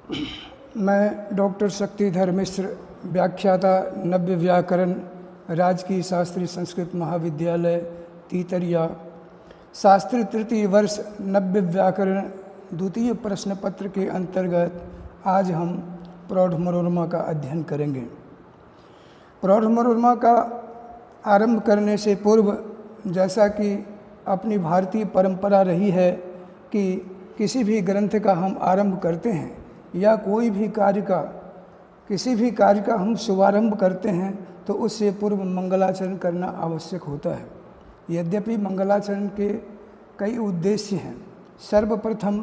मैं डॉक्टर शक्तिधर मिश्र, व्याख्याता नव्य व्याकरण, राजकीय शास्त्री संस्कृत महाविद्यालय तीतरिया, शास्त्री तृतीय वर्ष नव्य व्याकरण द्वितीय प्रश्न पत्र के अंतर्गत आज हम प्रौढ़ मनोरमा का अध्ययन करेंगे। प्रौढ़ मनोरमा का आरंभ करने से पूर्व, जैसा कि अपनी भारतीय परंपरा रही है कि किसी भी ग्रंथ का हम आरंभ करते हैं या कोई भी किसी भी कार्य का हम शुभारंभ करते हैं तो उससे पूर्व मंगलाचरण करना आवश्यक होता है। यद्यपि मंगलाचरण के कई उद्देश्य हैं। सर्वप्रथम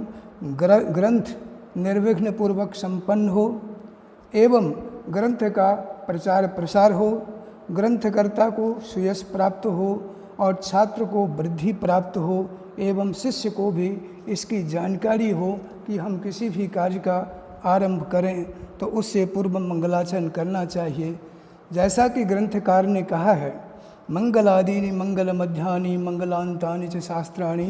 ग्रंथ निर्विघ्न पूर्वक संपन्न हो एवं ग्रंथ का प्रचार प्रसार हो, ग्रंथकर्ता को सुयश प्राप्त हो और छात्र को वृद्धि प्राप्त हो एवं शिष्य को भी इसकी जानकारी हो कि हम किसी भी कार्य का आरंभ करें तो उससे पूर्व मंगलाचरण करना चाहिए। जैसा कि ग्रंथकार ने कहा है, मंगलादीनि मंगल मध्यानि मंगलांतानि च शास्त्राणि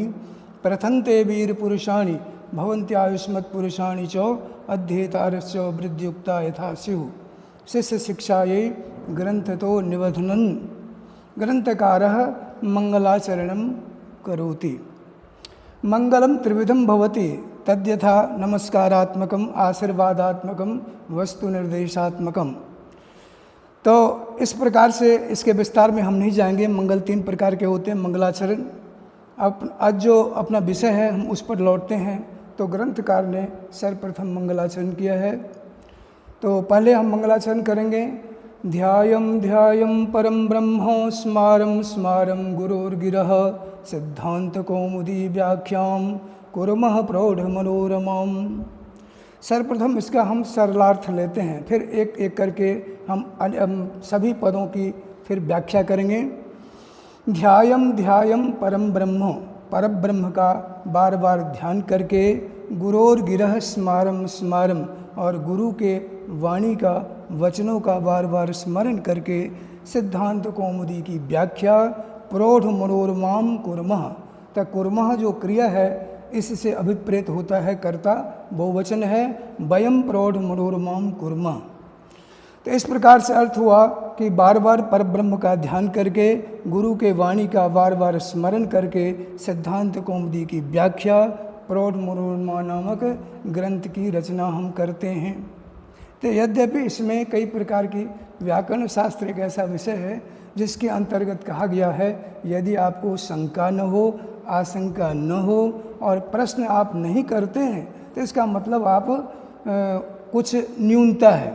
प्रथन्ते वीर पुरुषाणि भवन्त्यायुष्मत् पुरुषाणि च अध्येतारश्च वृद्धियुक्ता यथा स्युः। शिष्य शिक्षायै ग्रंथतो निबध्नन् ग्रंथकारः मंगलाचरणं करोति। मंगलम त्रिविधम भवति तद्यथा नमस्कारात्मकम आशीर्वादात्मकम वस्तु निर्देशात्मकम। तो इस प्रकार से इसके विस्तार में हम नहीं जाएंगे। मंगल 3 प्रकार के होते हैं। मंगलाचरण आज जो अपना विषय है हम उस पर लौटते हैं। तो ग्रंथकार ने सर्वप्रथम मंगलाचरण किया है, तो पहले हम मंगलाचरण करेंगे। ध्यायं ध्यायं परम ब्रह्म स्मारं स्मारं गुरोर्गिरः सिद्धांत कौमुदी व्याख्याम कुर्मः प्रौढ़ मनोरमाम। सर्वप्रथम इसका हम सरलार्थ लेते हैं, फिर एक एक करके हम सभी पदों की फिर व्याख्या करेंगे। ध्यायं ध्यायं परम ब्रह्म, परम ब्रह्म का बार बार ध्यान करके, गुरोर्गिरः स्मारं स्मारं, और गुरु के वाणी का वचनों का बार बार स्मरण करके सिद्धांत कौमुदी की व्याख्या प्रौढ़ मनोरमाम कुर्मः। तक कुर्मः जो क्रिया है इससे अभिप्रेत होता है कर्ता, बहुवचन है, वयम प्रौढ़ मनोरमाम कुर्मः। तो इस प्रकार से अर्थ हुआ कि बार बार परब्रह्म का ध्यान करके, गुरु के वाणी का बार बार स्मरण करके सिद्धांत कौमुदी की व्याख्या प्रौढ़ मनोरमा नामक ग्रंथ की रचना हम करते हैं। तो यद्यपि इसमें कई प्रकार की व्याकरण शास्त्र एक ऐसा विषय है जिसके अंतर्गत कहा गया है, यदि आपको शंका न हो, आशंका न हो और प्रश्न आप नहीं करते हैं तो इसका मतलब आप कुछ न्यूनता है।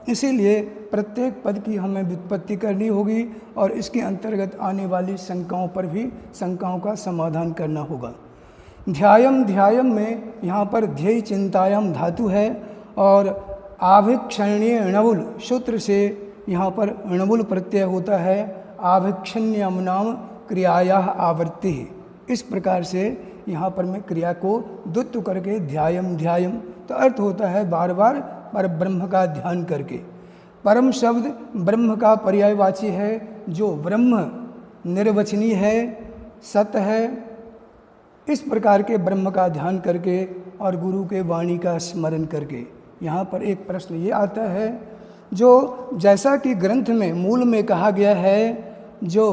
इसीलिए प्रत्येक पद की हमें व्युत्पत्ति करनी होगी और इसके अंतर्गत आने वाली शंकाओं पर भी शंकाओं का समाधान करना होगा। ध्यायम ध्यायम में यहाँ पर ध्येय चिंतायम धातु है और आभिक्षण्य णवुल सूत्र से यहाँ पर णवुल प्रत्यय होता है। आभिक्षण्यम नाम क्रियाया आवृत्ति। इस प्रकार से यहाँ पर मैं क्रिया को द्वित्व करके ध्यायम ध्यायम, तो अर्थ होता है बार बार पर ब्रह्म का ध्यान करके। परम शब्द ब्रह्म का पर्यायवाची है, जो ब्रह्म निर्वचनीय है, सत्य है। इस प्रकार के ब्रह्म का ध्यान करके और गुरु के वाणी का स्मरण करके। यहाँ पर एक प्रश्न ये आता है, जो जैसा कि ग्रंथ में मूल में कहा गया है, जो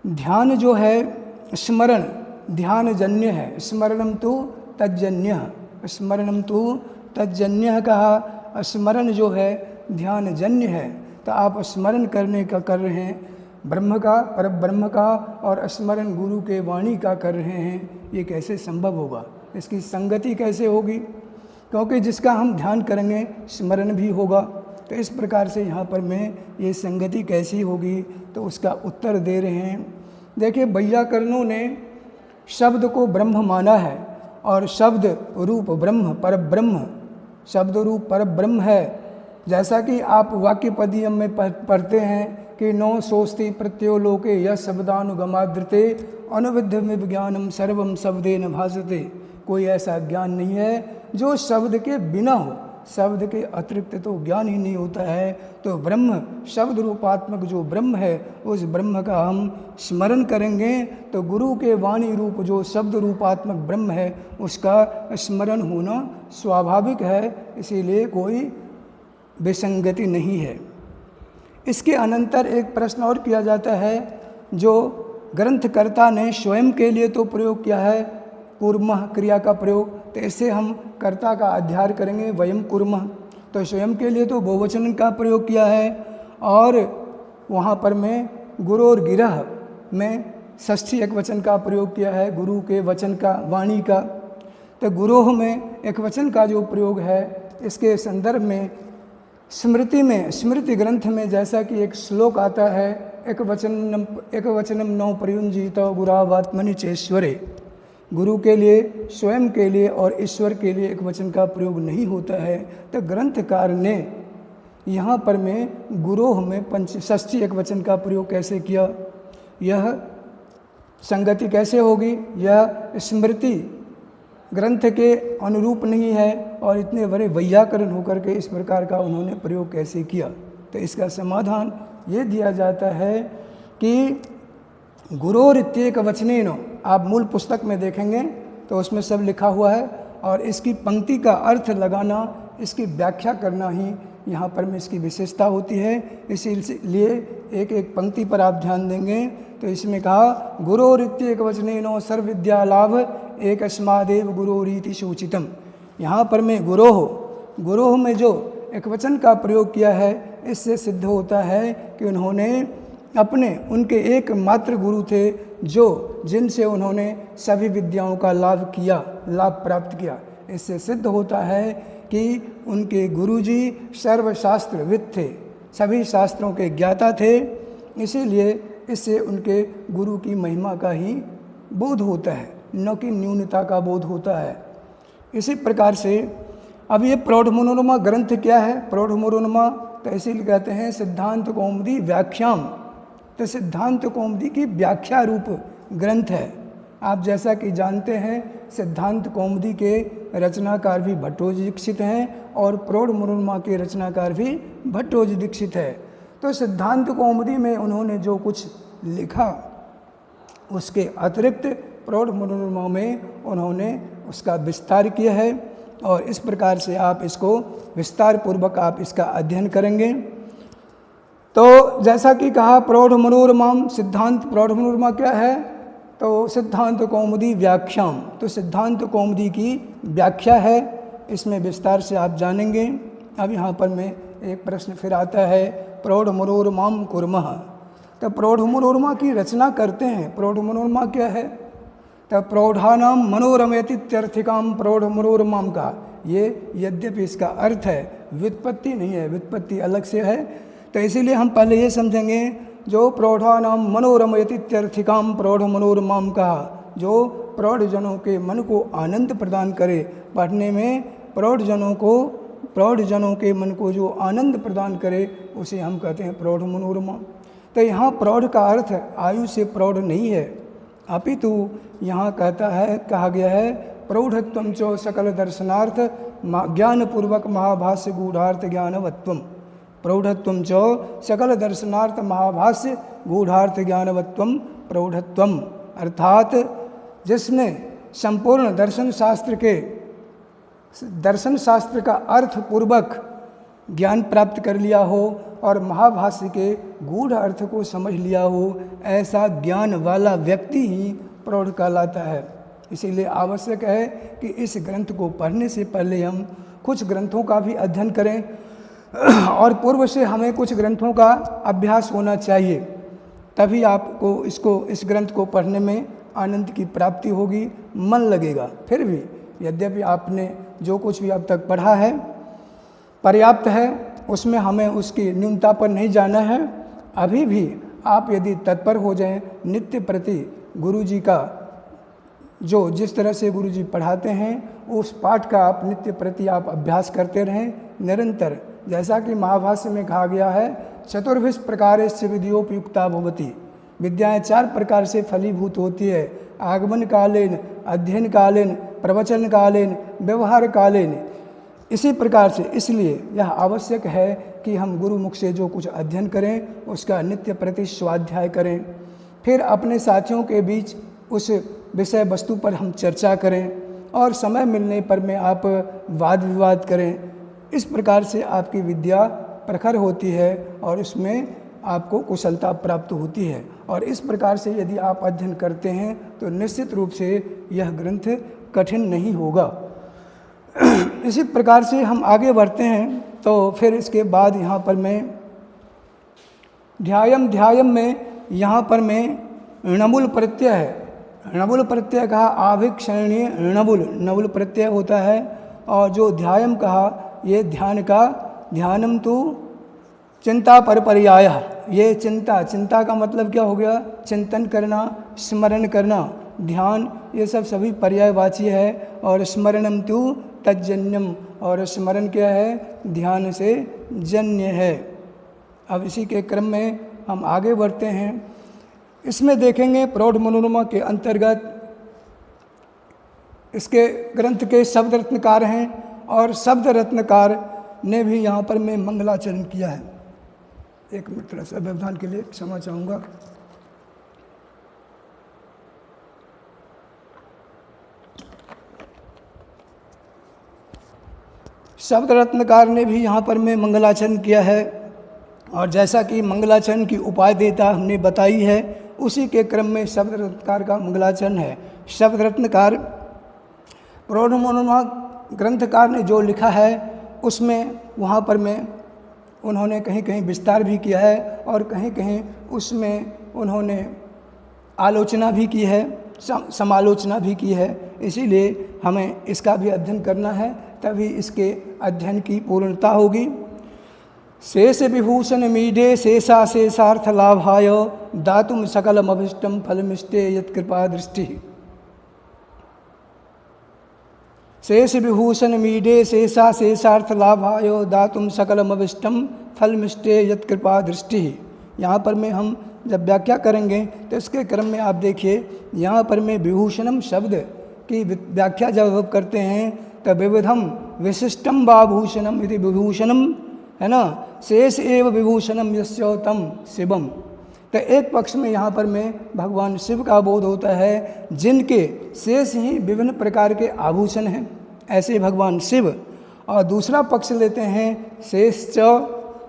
ध्यान जो है स्मरण ध्यान जन्य है, स्मरणम तो तज्जन्य, स्मरणम तो तज्जन्य कहा। स्मरण जो है ध्यान जन्य है, तो आप स्मरण करने का कर रहे हैं ब्रह्म का, पर ब्रह्म का, और स्मरण गुरु के वाणी का कर रहे हैं। ये कैसे संभव होगा, इसकी संगति कैसे होगी? क्योंकि जिसका हम ध्यान करेंगे स्मरण भी होगा। तो इस प्रकार से यहाँ पर मैं ये संगति कैसी होगी तो उसका उत्तर दे रहे हैं। देखिए, वैयाकरणों ने शब्द को ब्रह्म माना है और शब्द रूप ब्रह्म पर ब्रह्म, शब्द रूप पर ब्रह्म है। जैसा कि आप वाक्य पदीयम में पढ़ते हैं कि नो सोस्ति प्रत्यो लोके यह शब्दानुगमाद्रते अनुविद्ध विज्ञानम सर्वम शब्देन भासते। कोई ऐसा ज्ञान नहीं है जो शब्द के बिना हो। शब्द के अतिरिक्त तो ज्ञान ही नहीं होता है। तो ब्रह्म शब्द रूपात्मक जो ब्रह्म है उस ब्रह्म का हम स्मरण करेंगे तो गुरु के वाणी रूप जो शब्द रूपात्मक ब्रह्म है उसका स्मरण होना स्वाभाविक है, इसीलिए कोई विसंगति नहीं है। इसके अनंतर एक प्रश्न और किया जाता है जो ग्रंथकर्ता ने स्वयं के लिए तो प्रयोग किया है कुर्मः क्रिया का प्रयोग, तो इससे हम कर्ता का अध्याय करेंगे वयम कुर्मः। तो स्वयं के लिए तो बहुवचन का प्रयोग किया है और वहाँ पर में गुरु और गिरह में षष्ठी एकवचन का प्रयोग किया है, गुरु के वचन का वाणी का। तो गुरोह में एकवचन का जो प्रयोग है इसके संदर्भ में स्मृति ग्रंथ में जैसा कि एक श्लोक आता है एक वचनम नौ प्रयुंजित गुरावात्मनि चेश्वरे, गुरु के लिए स्वयं के लिए और ईश्वर के लिए एक वचन का प्रयोग नहीं होता है। तो ग्रंथकार ने यहाँ पर में गुरोह में षष्ठी एक वचन का प्रयोग कैसे किया, यह संगति कैसे होगी, यह स्मृति ग्रंथ के अनुरूप नहीं है और इतने बड़े वैयाकरण होकर के इस प्रकार का उन्होंने प्रयोग कैसे किया। तो इसका समाधान ये दिया जाता है कि गुरोरित्येक वचनेन, आप मूल पुस्तक में देखेंगे तो उसमें सब लिखा हुआ है और इसकी पंक्ति का अर्थ लगाना, इसकी व्याख्या करना ही यहाँ पर में इसकी विशेषता होती है। इसीलिए एक एक पंक्ति पर आप ध्यान देंगे तो इसमें कहा गुरोरित्येक वचनेन सर्वविद्या लाभ एक अस्मादेव गुरोरीति सूचितम। यहाँ पर में गुरोह में जो एक वचन का प्रयोग किया है इससे सिद्ध होता है कि उन्होंने उनके एकमात्र गुरु थे जिनसे उन्होंने सभी विद्याओं का लाभ प्राप्त किया। इससे सिद्ध होता है कि उनके गुरुजी सर्वशास्त्रविद थे, सभी शास्त्रों के ज्ञाता थे, इसीलिए इससे उनके गुरु की महिमा का ही बोध होता है, न कि न्यूनता का बोध होता है। इसी प्रकार से अब ये प्रौढ़ मनोरमा ग्रंथ क्या है, प्रौढ़ मनोरमा तो इसीलिए कहते हैं सिद्धांत कौमुदी व्याख्याम। तो सिद्धांत कौमुदी की व्याख्या रूप ग्रंथ है। आप जैसा कि जानते हैं सिद्धांत कौमुदी के रचनाकार भी भट्टोजी दीक्षित हैं और प्रौढ़ मनोरमा के रचनाकार भी भट्टोजी दीक्षित है। तो सिद्धांत कौमुदी में उन्होंने जो कुछ लिखा उसके अतिरिक्त प्रौढ़ मनोरमा में उन्होंने उसका विस्तार किया है और इस प्रकार से आप इसको विस्तार पूर्वक आप इसका अध्ययन करेंगे। तो जैसा कि कहा प्रौढ़ मनोरमा सिद्धांत, प्रौढ़ मनोरमा क्या है तो सिद्धांत कौमुदी व्याख्याम, तो सिद्धांत कौमुदी की व्याख्या है, इसमें विस्तार से आप जानेंगे। अब यहाँ पर में एक प्रश्न फिर आता है प्रौढ़ मनोरमाम कुर्मः। तो प्रौढ़ मनोरमा की रचना करते हैं, प्रौढ़ मनोरमा क्या है तो प्रौढ़ानाम मनोरमयतीत्यर्थिकाम प्रौढ़ मनोरमाम का ये यद्यपि इसका अर्थ है, व्युत्पत्ति नहीं है, व्युत्पत्ति अलग से है। तो इसीलिए हम पहले ये समझेंगे जो प्रौढ़ानाम मनोरमयतीत्यर्थिकाम प्रौढ़ मनोरमाम का, जो प्रौढ़ जनों के मन को आनंद प्रदान करे, पढ़ने में प्रौढ़ जनों के मन को जो आनंद प्रदान करे उसे हम कहते हैं प्रौढ़ मनोरमा। तो यहाँ प्रौढ़ का अर्थ आयु से प्रौढ़ नहीं है, अपितु यहाँ कहा गया है प्रौढ़त्वं च सकल दर्शनार्थ ज्ञानपूर्वक महाभाष्य गूढ़ार्थ ज्ञानवत्वम। प्रौढ़त्वं च सकल दर्शनार्थ महाभाष्य गूढ़ार्थ ज्ञानवत्वम प्रौढ़त्वम, अर्थात जिसने संपूर्ण दर्शन शास्त्र का अर्थ पूर्वक ज्ञान प्राप्त कर लिया हो और महाभाष्य के गूढ़ अर्थ को समझ लिया हो, ऐसा ज्ञान वाला व्यक्ति ही प्रौढ़ कहलाता है। इसीलिए आवश्यक है कि इस ग्रंथ को पढ़ने से पहले हम कुछ ग्रंथों का भी अध्ययन करें और पूर्व से हमें कुछ ग्रंथों का अभ्यास होना चाहिए, तभी आपको इस ग्रंथ को पढ़ने में आनंद की प्राप्ति होगी, मन लगेगा। फिर भी यद्यपि आपने जो कुछ भी अब तक पढ़ा है पर्याप्त है, उसमें हमें उसकी न्यूनता पर नहीं जाना है। अभी भी आप यदि तत्पर हो जाएं, नित्य प्रति गुरुजी का जिस तरह से गुरुजी पढ़ाते हैं उस पाठ का आप नित्य प्रति आप अभ्यास करते रहें निरंतर। जैसा कि महाभाष्य में कहा गया है चतुर्भिष प्रकारेश्च विद्योपयुक्ता भवति, विद्याएं 4 प्रकार से फलीभूत होती है, आगमन कालीन, अध्ययन कालीन, प्रवचन कालीन, व्यवहार कालीन। इसी प्रकार से इसलिए यह आवश्यक है कि हम गुरु मुख से जो कुछ अध्ययन करें उसका नित्य प्रति स्वाध्याय करें, फिर अपने साथियों के बीच उस विषय वस्तु पर हम चर्चा करें और समय मिलने पर में आप वाद विवाद करें। इस प्रकार से आपकी विद्या प्रखर होती है और इसमें आपको कुशलता प्राप्त होती है। और इस प्रकार से यदि आप अध्ययन करते हैं तो निश्चित रूप से यह ग्रंथ कठिन नहीं होगा। इसी प्रकार से हम आगे बढ़ते हैं तो फिर इसके बाद यहाँ पर मैं ध्यायम में यहाँ पर मैं णबुल प्रत्यय है। णबुल प्रत्यय कहा आभिक्षरणीय णबुल प्रत्यय होता है। और जो ध्यायम कहा ये ध्यान का ध्यानम तो चिंता पर पर्याय, ये चिंता का मतलब क्या हो गया? चिंतन करना, स्मरण करना, ध्यान, ये सब सभी पर्यायवाची है। और स्मरणम तु तज्जन्यम, और स्मरण क्या है? ध्यान से जन्य है। अब इसी के क्रम में हम आगे बढ़ते हैं। इसमें देखेंगे प्रौढ़ मनोरमा के अंतर्गत इसके ग्रंथ के शब्द रत्नकार हैं और शब्द रत्नकार ने भी यहाँ पर मैं मंगलाचरण किया है। एक मिनट थोड़ा सा व्यवधान के लिए क्षमा चाहूँगा। शब्द रत्नकार ने भी यहाँ पर मैं मंगलाचरण किया है। और जैसा कि मंगलाचरण की उपादेयता हमने बताई है उसी के क्रम में शब्द रत्नकार का मंगलाचरण है। शब्द रत्नकार प्रौढ़ मनोरमा ग्रंथकार ने जो लिखा है उसमें वहाँ पर में उन्होंने कहीं कहीं विस्तार भी किया है और कहीं कहीं उसमें उन्होंने आलोचना भी की है, समालोचना भी की है। इसीलिए हमें इसका भी अध्ययन करना है, तभी इसके अध्ययन की पूर्णता होगी। शेष विभूषण मीडे शेषा शेषार्थ लाभाय दातुम सकलम अभिष्टम फलमिष्टे यत्कृपा दृष्टि। शेष विभूषण मीडे शेषा शेषार्थ लाभाय दातुम सकलम अभिष्टम फलमिष्टे यत्कृपा दृष्टि। यहाँ पर में हम जब व्याख्या करेंगे तो इसके क्रम में आप देखिए, यहाँ पर में विभूषणम शब्द की व्याख्या जब करते हैं तब विविधम विशिष्टम वा भूषणम इति विभूषणम, है ना, शेष एव विभूषणम यस्य तम शिवम। तो एक पक्ष में यहाँ पर में भगवान शिव का बोध होता है जिनके शेष ही विभिन्न प्रकार के आभूषण हैं, ऐसे भगवान शिव। और दूसरा पक्ष लेते हैं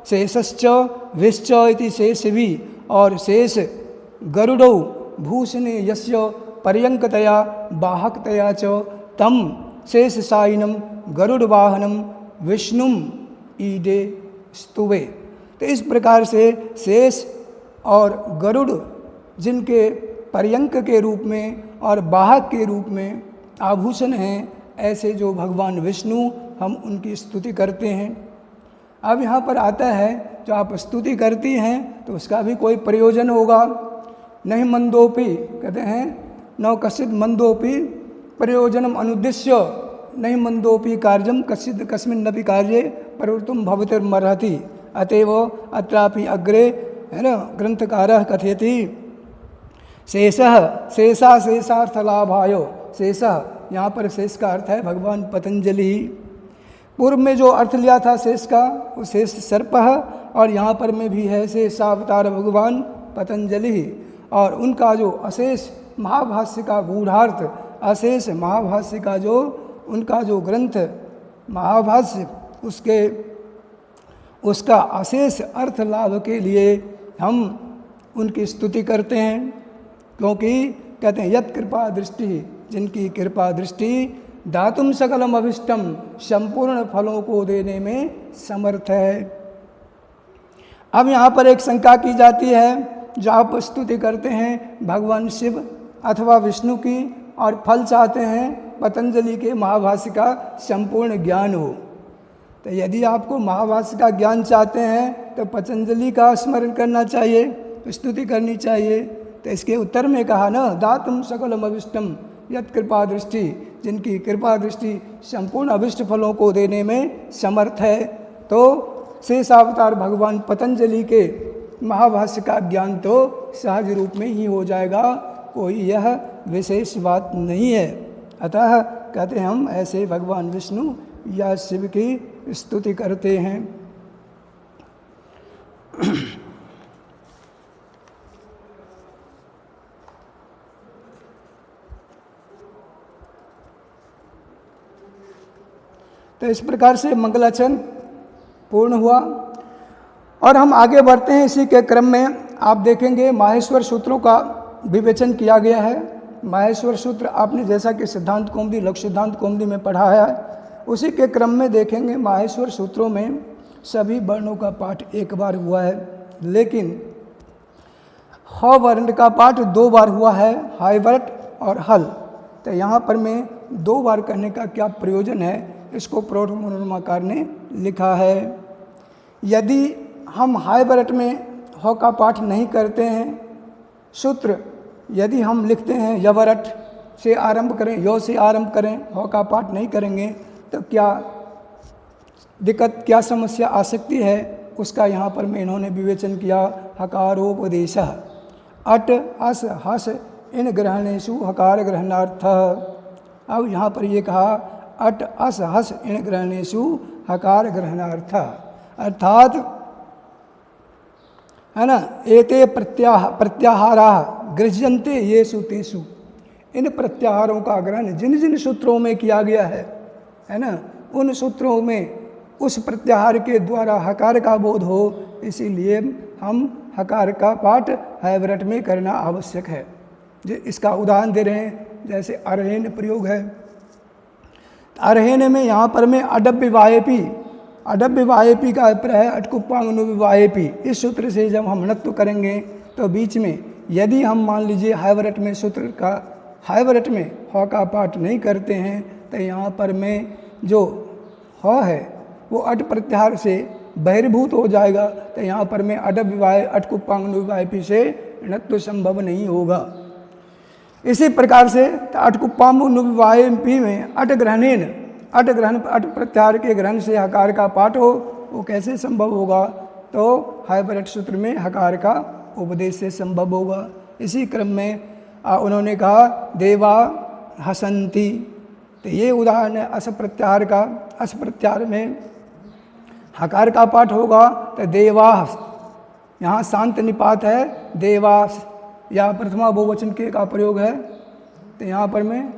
शेषश्च विश्च इति शेषवी, और शेष गरुडौ भूषणे यस्य पर्यंकतया बाहकतया च तम शेष साइनम गरुड़ वाहनम विष्णुम ईडे स्तुवे। तो इस प्रकार से शेष और गरुड़ जिनके पर्यंक के रूप में और वाहक के रूप में आभूषण हैं, ऐसे जो भगवान विष्णु, हम उनकी स्तुति करते हैं। अब यहाँ पर आता है जो आप स्तुति करती हैं तो उसका भी कोई प्रयोजन होगा। नहीं मंदोपि, कहते हैं न कश्चित मंदोपि प्रयोजनम अनुद्देश्य नहीं मंदोपि कार्यम कश्चित कस्मिन्नपि कार्ये प्रवृत्तुम भवतिर्मर्हति अतएव अत्रापि अग्रे, है ना, ग्रंथकारः कथयति शेषा शेषार्थ लाभाय। शेषः, यहाँ पर शेष का अर्थ है भगवान पतंजलि। पूर्व में जो अर्थ लिया था शेष का वो शेष सर्प है, और यहाँ पर में भी है शेषावतार भगवान पतंजलि। और उनका जो अशेष महाभाष्य का गूढ़ार्थ, अशेष महाभाष्य का जो उनका जो ग्रंथ महाभाष्य, उसका अशेष अर्थ लाभ के लिए हम उनकी स्तुति करते हैं। क्योंकि कहते हैं यत् कृपा दृष्टि, जिनकी कृपा दृष्टि दातुम सकलम अभिष्टम, संपूर्ण फलों को देने में समर्थ है। अब यहाँ पर एक शंका की जाती है, जो आप स्तुति करते हैं भगवान शिव अथवा विष्णु की और फल चाहते हैं पतंजलि के महाभाष्य का संपूर्ण ज्ञान हो, तो यदि आपको महाभाष्य का ज्ञान चाहते हैं तो पतंजलि का स्मरण करना चाहिए, स्तुति करनी चाहिए। तो इसके उत्तर में कहा ना, दातुम सकलम अभिष्टम यत् कृपा दृष्टि, जिनकी कृपा दृष्टि संपूर्ण अभिष्ट फलों को देने में समर्थ है। तो शेषावतार भगवान पतंजलि के महाभाष्य का ज्ञान तो सहज रूप में ही हो जाएगा, कोई यह विशेष बात नहीं है। अतः कहते हैं हम ऐसे भगवान विष्णु या शिव की स्तुति करते हैं। तो इस प्रकार से मंगलाचरण पूर्ण हुआ और हम आगे बढ़ते हैं। इसी के क्रम में आप देखेंगे माहेश्वर सूत्रों का विवेचन किया गया है। माहेश्वर सूत्र आपने जैसा कि सिद्धांत कौमुदी, लघु सिद्धांत कौमुदी में पढ़ा है, उसी के क्रम में देखेंगे माहेश्वर सूत्रों में सभी वर्णों का पाठ एक बार हुआ है, लेकिन ह वर्ण का पाठ 2 बार हुआ है, हाइवर्ट और हल। तो यहाँ पर मैं 2 बार करने का क्या प्रयोजन है, इसको प्रौढ़ मनोरमाकार ने लिखा है। यदि हम हाइवर्ट में ह का पाठ नहीं करते हैं, सूत्र यदि हम लिखते हैं यवरट से आरंभ करें, यो से आरंभ करें, ह का पाठ नहीं करेंगे, तो क्या दिक्कत, क्या समस्या आ सकती है, उसका यहाँ पर में इन्होंने विवेचन किया। हकारोपदेश अट अस हस इन ग्रहणेषु हकार ग्रहणार्थ। अब यहाँ पर ये कहा अट अस हस इन ग्रहणेषु हकार ग्रहणार्थ, अर्थात है ना, एते प्रत्याहारा गृह्यन्ते येषु तेषु। इन प्रत्याहारों का ग्रहण जिन जिन सूत्रों में किया गया है ना, उन सूत्रों में उस प्रत्याहार के द्वारा हकार का बोध हो, इसीलिए हम हकार का पाठ हाइवर्ट में करना आवश्यक है। इसका उदाहरण दे रहे हैं, जैसे अर्हेन प्रयोग है। अर्हेन में यहाँ पर में अडब विवाहेपी, अडब विवाहेपी का अभिप्राय है अटकुप्पांगनु विवाहेपी। इस सूत्र से जब हम णत्व करेंगे तो बीच में यदि हम मान लीजिए हाइवर्ट में सूत्र का, हाइवर्ट में ह का पाठ नहीं करते हैं, तो यहाँ पर में जो ह है वो अट प्रत्याहार से बहिर्भूत हो जाएगा। तो यहाँ पर में अडब विवाह अटकुप्पांगनु विवाहेपी से णत्व संभव नहीं होगा। इसी प्रकार से अटकुप्पांगनु विवाहेपी में अट ग्रहणेन, अट ग्रहण, अट प्रत्याहार के ग्रहण से हकार का पाठ हो, वो कैसे संभव होगा, तो हाइवर्ट सूत्र में हकार का उपदेश से संभव होगा। इसी क्रम में उन्होंने कहा देवा हसंती, तो ये उदाहरण है अस प्रत्याहार का। अस प्रत्याहार में हकार का पाठ होगा तो देवास, यहाँ शांत निपात है, देवास या प्रथमा बहुवचन के का प्रयोग है, तो यहाँ पर में